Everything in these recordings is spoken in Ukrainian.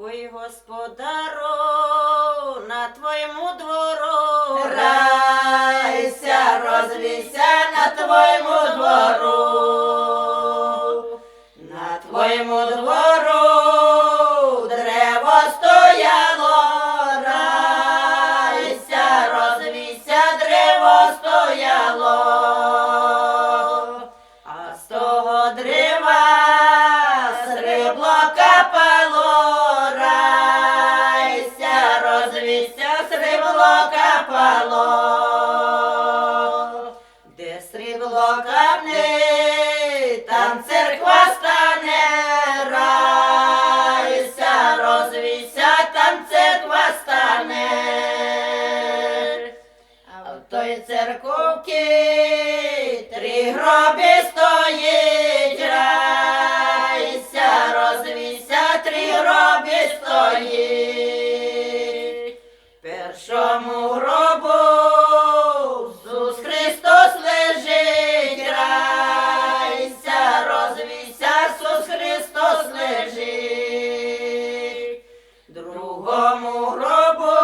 Ой, господару, на твоєму двору, Райся, розвійся на твоєму двору, на твоєму двору дерево стояло, райся, розвійся, дерево стояло, а з того дерева срібло капало, райся, розвійся, срібло капало, де срібло капне, там церква стане, райся, розвійся, там церква стане, а в той церковці 3 гроби стоїть, райся, розвійся, 3 гроби стоїть. В першому гробу Ісус Христос лежить, райся, розвійся, Ісус Христос лежить. В другому гробу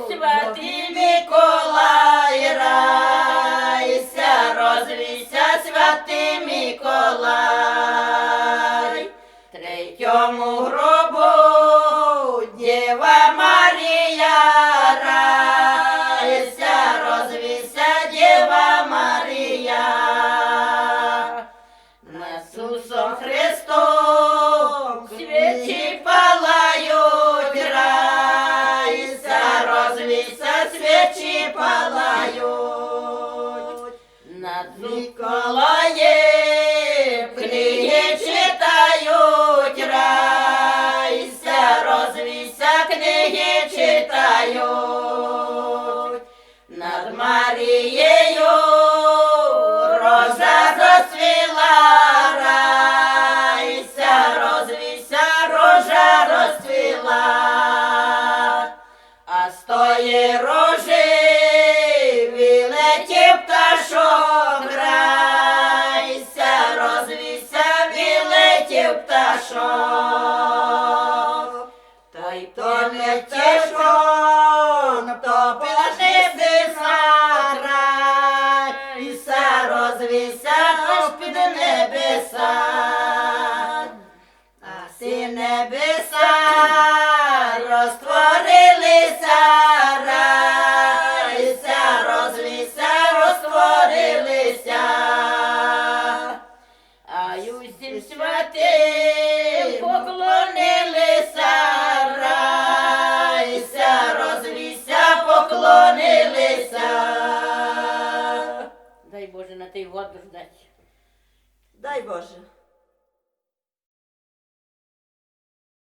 Святий Миколай, райся, розвійся, Святий Миколай. В третьому гробу Дєва Марія, райся, розвійся, Дєва Марія. Над Ісусом Христом свічі палають, райся, розвійся, свічі палають. Над Миколаєм книги читають, райся, розвійся, книги читають. Над Марією роза розцвіла, райся, розвійся, рожа розцвіла, а з тої рожі вилетів пташок, райся, розвійся, вилетів пташок. Та й то не пташком, то небеса, райся, розвійся, аж під небеса, а всі небеса розтворилися, райся, розвійся, розтворилися, а й усім святим поклонилися, райся, розвійся, поклонилися. дай Боже на той год ждать. Дай Боже.